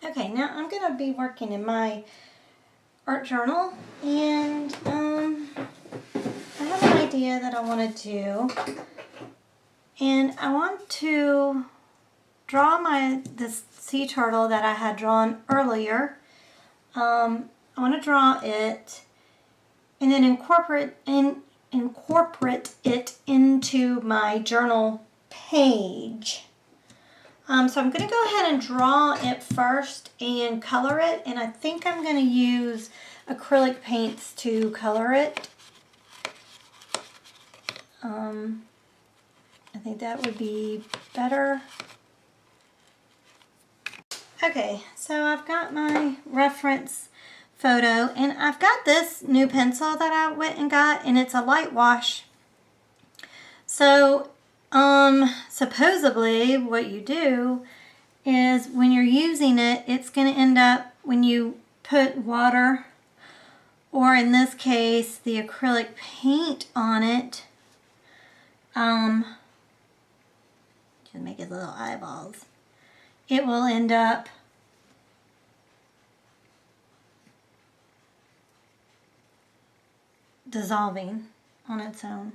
Okay, now I'm going to be working in my art journal, and I have an idea that I want to do, and I want to draw this sea turtle that I had drawn earlier. I want to draw it and then incorporate it into my journal page. So I'm going to go ahead and draw it first and color it, and I think I'm going to use acrylic paints to color it. I think that would be better. Okay, so I've got my reference photo, and I've got this new pencil that I went and got, and it's a light wash. So supposedly what you do is when you're using it, it's going to end up, when you put water, or in this case the acrylic paint on it, just make it little eyeballs, it will end up dissolving on its own.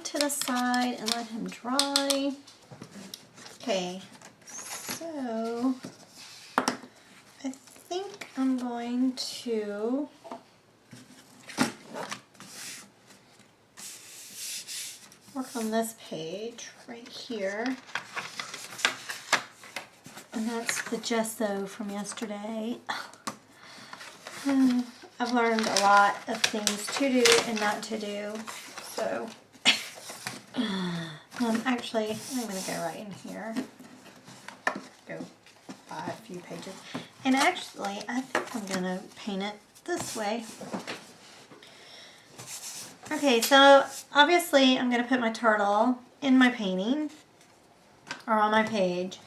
To the side and let him dry. Okay, so I think I'm going to work on this page right here. And that's the gesso from yesterday. I've learned a lot of things to do and not to do. So, actually, I'm going to go right in here. Go by a few pages. And actually, I think I'm going to paint it this way. Okay, so obviously I'm going to put my turtle in my painting or on my page.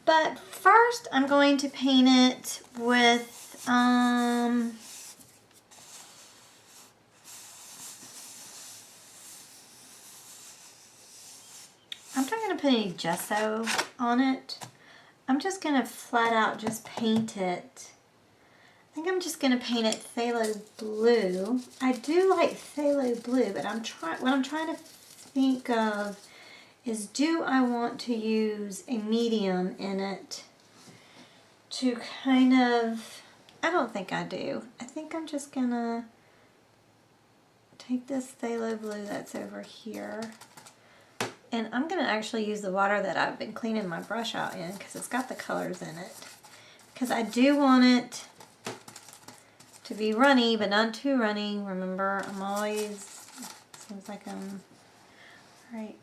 But first I'm going to paint it with, I'm not going to put any gesso on it. I'm just going to flat out just paint it. I think I'm just going to paint it phthalo blue. I do like phthalo blue, but what I'm trying to think of is, do I want to use a medium in it to kind of, I don't think I do. I think I'm just gonna take this phthalo blue that's over here, and I'm gonna actually use the water that I've been cleaning my brush out in, because it's got the colors in it. Because I do want it to be runny, but not too runny. Remember, I'm always, seems like I'm, right.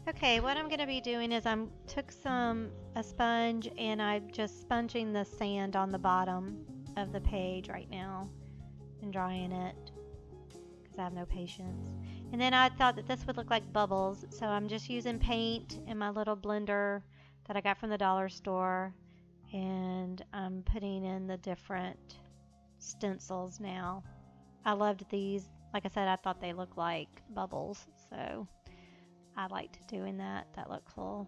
Okay, what I'm going to be doing is took a sponge and I'm just sponging the sand on the bottom of the page right now and drying it because I have no patience. And then I thought that this would look like bubbles, so I'm just using paint in my little blender that I got from the dollar store, and I'm putting in the different stencils now. I loved these. Like I said, I thought they looked like bubbles, so I liked doing that. That looked cool.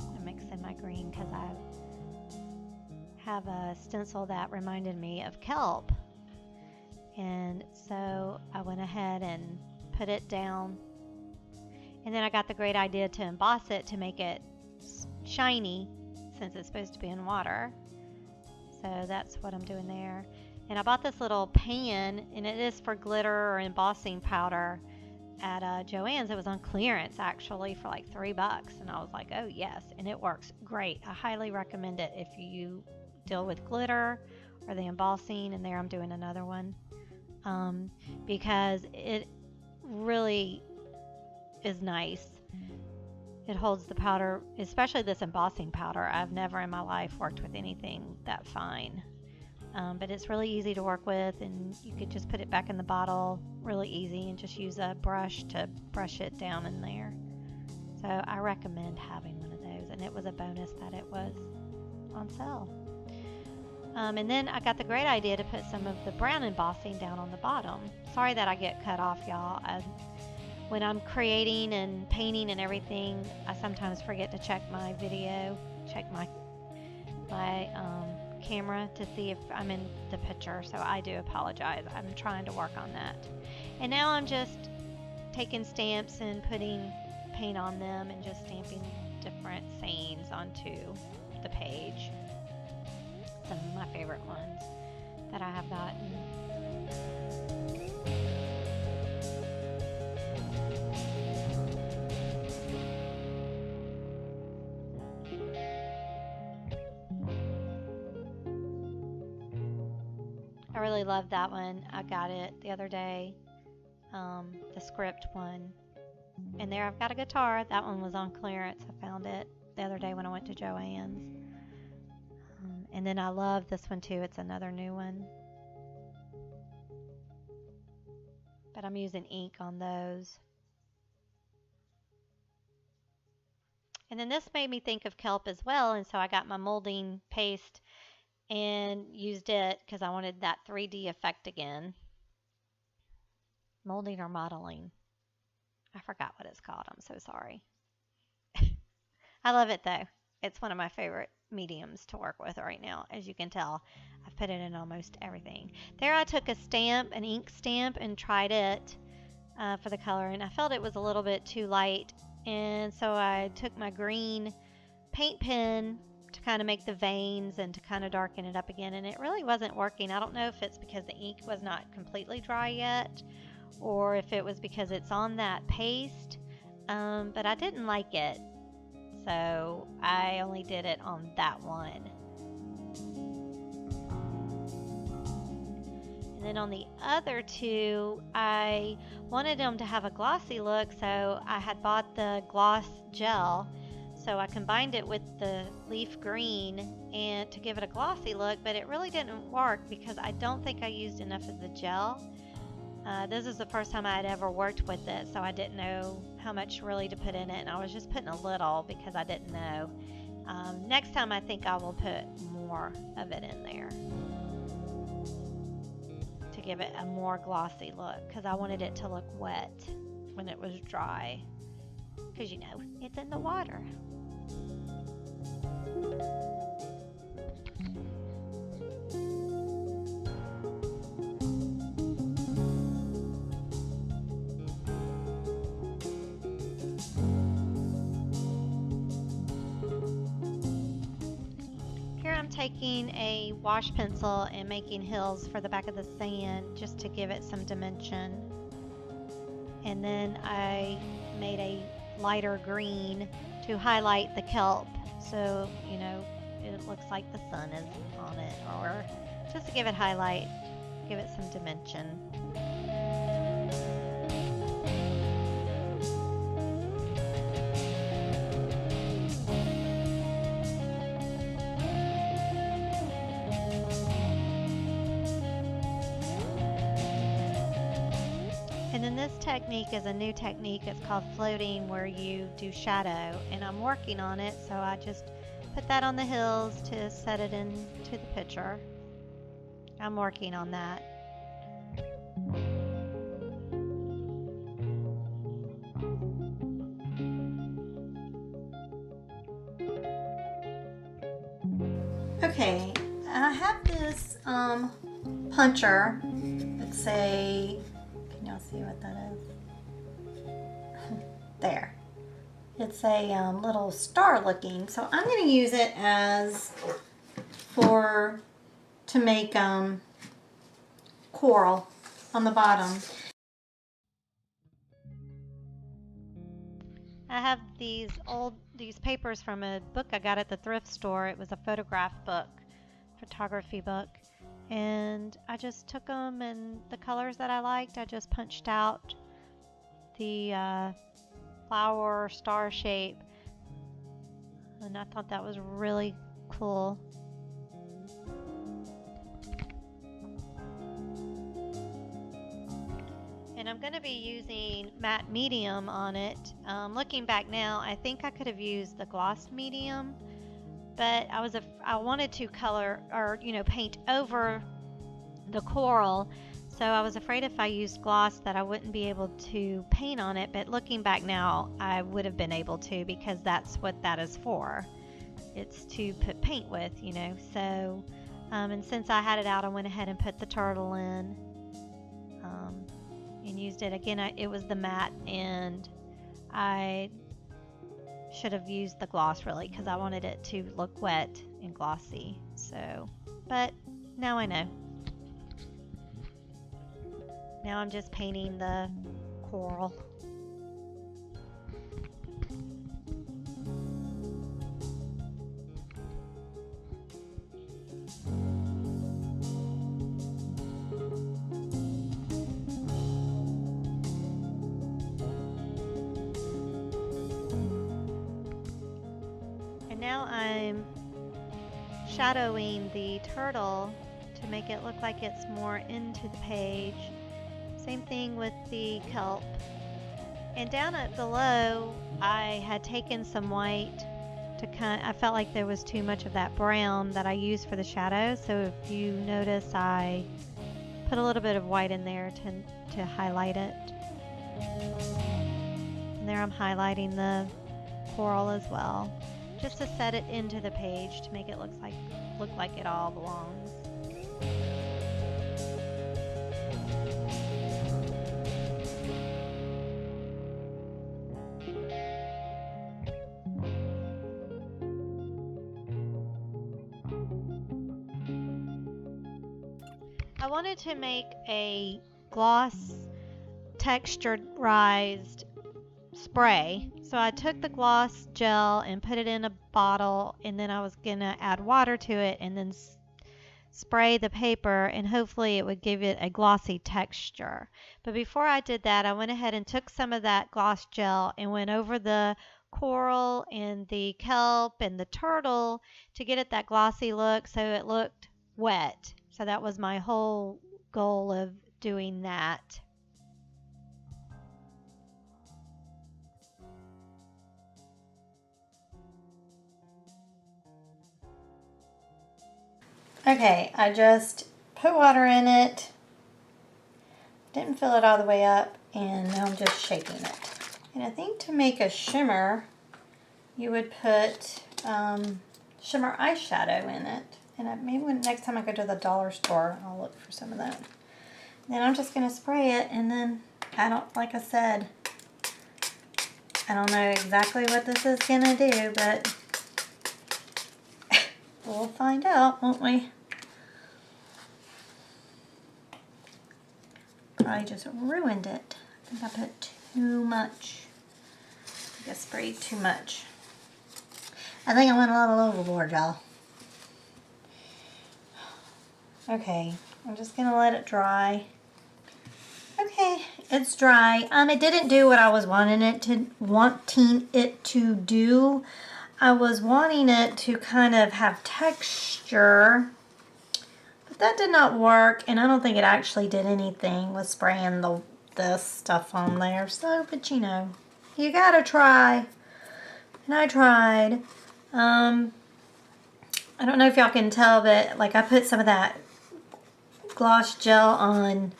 I'm mixing my green because I have a stencil that reminded me of kelp. And so I went ahead and put it down. And then I got the great idea to emboss it to make it shiny, since it's supposed to be in water. So that's what I'm doing there. And I bought this little pan, and it is for glitter or embossing powder at Joann's. It was on clearance actually for like $3, and I was like, oh yes, and it works great. I highly recommend it if you deal with glitter or the embossing. And there I'm doing another one because it really is nice. It holds the powder, especially this embossing powder. I've never in my life worked with anything that fine. But it's really easy to work with, and you could just put it back in the bottle really easy and just use a brush to brush it down in there. So I recommend having one of those, and it was a bonus that it was on sale. And then I got the great idea to put some of the brown embossing down on the bottom. Sorry that I get cut off, y'all. When I'm creating and painting and everything, I sometimes forget to check my video, check my camera to see if I'm in the picture, so I do apologize. I'm trying to work on that. And now I'm just taking stamps and putting paint on them and just stamping different sayings onto the page. Some of my favorite ones that I have gotten. I really love that one. I got it the other day, the script one. And there I've got a guitar. That one was on clearance. I found it the other day when I went to Joann's. And then I love this one too. It's another new one. But I'm using ink on those. And then this made me think of kelp as well, and so I got my molding paste and used it because I wanted that 3D effect again. Molding or modeling. I forgot what it's called. I'm so sorry. I love it though. It's one of my favorite mediums to work with right now. As you can tell, I've put it in almost everything. There I took a stamp, an ink stamp, and tried it for the color, and I felt it was a little bit too light, and so I took my green paint pen to kind of make the veins and to kind of darken it up again, and it really wasn't working. I don't know if it's because the ink was not completely dry yet, or if it was because it's on that paste, but I didn't like it. So I only did it on that one. And then on the other two, I wanted them to have a glossy look, so I had bought the gloss gel. So I combined it with the leaf green and to give it a glossy look, but it really didn't work because I don't think I used enough of the gel. This is the first time I had ever worked with it, so I didn't know how much really to put in it, and I was just putting a little because I didn't know. Next time I think I will put more of it in there to give it a more glossy look, because I wanted it to look wet when it was dry, because you know, it's in the water. Taking a wash pencil and making hills for the back of the sand just to give it some dimension. And then I made a lighter green to highlight the kelp, so you know it looks like the sun is on it, or just to give it highlight, give it some dimension. And then this technique is a new technique. It's called floating, where you do shadow, and I'm working on it, so I just put that on the hills to set it into the picture. I'm working on that. Okay, I have this puncher. It's a, can y'all see what that is? There. It's a little star looking, so I'm going to use it as to make coral on the bottom. I have these papers from a book I got at the thrift store. It was a photography book, and I just took them, and the colors that I liked, I just punched out the flower star shape, and I thought that was really cool. And I'm going to be using matte medium on it. Looking back now, I think I could have used the gloss medium, but I wanted to color, or paint over the coral, so I was afraid if I used gloss that I wouldn't be able to paint on it. But looking back now, I would have been able to, because that's what that is for. It's to put paint with, so and since I had it out, I went ahead and put the turtle in and used it again. It was the matte, and I should have used the gloss really, because I wanted it to look wet and glossy. So, but now I know. Now I'm just painting the coral. I'm shadowing the turtle to make it look like it's more into the page. Same thing with the kelp. And down at below, I had taken some white to I felt like there was too much of that brown that I used for the shadow. So if you notice, I put a little bit of white in there to highlight it. And there I'm highlighting the coral as well, just to set it into the page to make it look like it all belongs. I wanted to make a gloss texturized spray. So I took the gloss gel and put it in a bottle, and then I was going to add water to it and then spray the paper, and hopefully it would give it a glossy texture. But before I did that, I went ahead and took some of that gloss gel and went over the coral and the kelp and the turtle to get it that glossy look so it looked wet. So that was my whole goal of doing that. Okay, I just put water in it, didn't fill it all the way up, and now I'm just shaking it. And I think to make a shimmer, you would put shimmer eyeshadow in it. And maybe next time I go to the dollar store, I'll look for some of that. Then I'm just going to spray it, and then like I said, I don't know exactly what this is going to do, but we'll find out, won't we? Probably just ruined it. I think I put too much. I think I sprayed too much. I think I went a little overboard, y'all. Okay, I'm just gonna let it dry. Okay, it's dry. It didn't do what I was wanting it to do. I was wanting it to kind of have texture, but that did not work, and I don't think it actually did anything with spraying this stuff on there. So, but you know, you gotta try, and I tried. I don't know if y'all can tell, but like I put some of that gloss gel on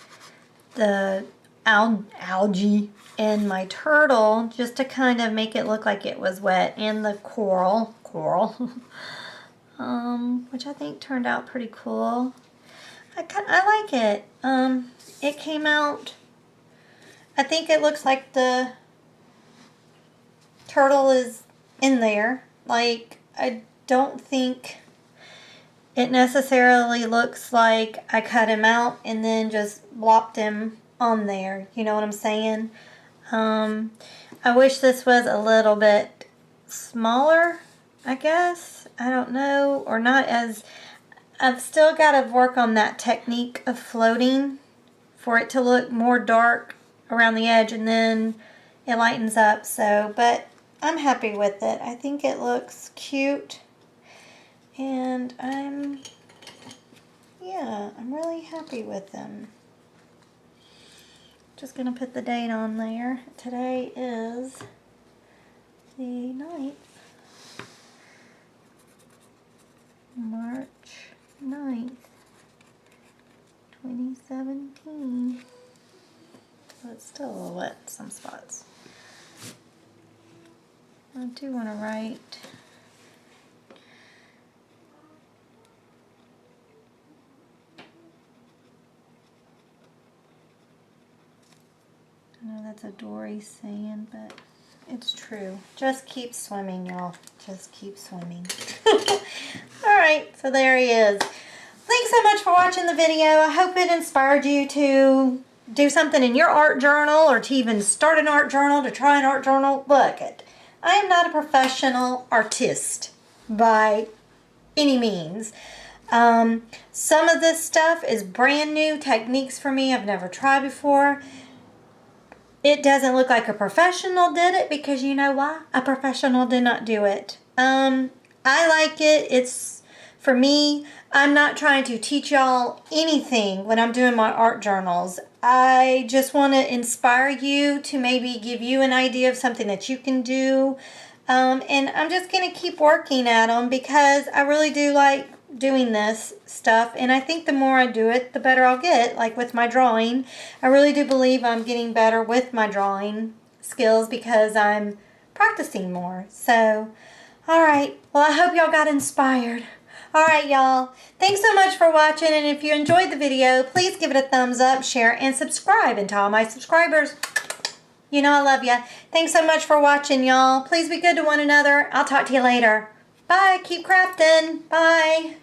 the algae and my turtle just to kind of make it look like it was wet, and the coral which I think turned out pretty cool. I like it. It came out, I think it looks like the turtle is in there. Like, I don't think it necessarily looks like I cut him out and then just blopped him on there. You know what I'm saying? I wish this was a little bit smaller, I guess. I don't know. Or not as... I've still got to work on that technique of floating for it to look more dark around the edge, and then it lightens up. So, but I'm happy with it. I think it looks cute. And I'm really happy with them. Just going to put the date on there. Today is the 9th. March 9th, 2017. So it's still a little wet in some spots. I do want to write... I know that's a Dory saying, but it's true. Just keep swimming, y'all. Just keep swimming. Alright, so there he is. Thanks so much for watching the video. I hope it inspired you to do something in your art journal, or to even start an art journal, to try an art journal. Look, I am not a professional artist by any means. Some of this stuff is brand new techniques for me I've never tried before. It doesn't look like a professional did it, because you know why? A professional did not do it. I like it. It's, for me, I'm not trying to teach y'all anything when I'm doing my art journals. I just want to inspire you to maybe give you an idea of something that you can do. And I'm just going to keep working at them because I really do like doing this stuff. And I think the more I do it, the better I'll get. Like with my drawing, I really do believe I'm getting better with my drawing skills because I'm practicing more. So, all right. Well, I hope y'all got inspired. All right, y'all. Thanks so much for watching. And if you enjoyed the video, please give it a thumbs up, share, and subscribe. And to all my subscribers, you know I love you. Thanks so much for watching, y'all. Please be good to one another. I'll talk to you later. Bye. Keep crafting. Bye.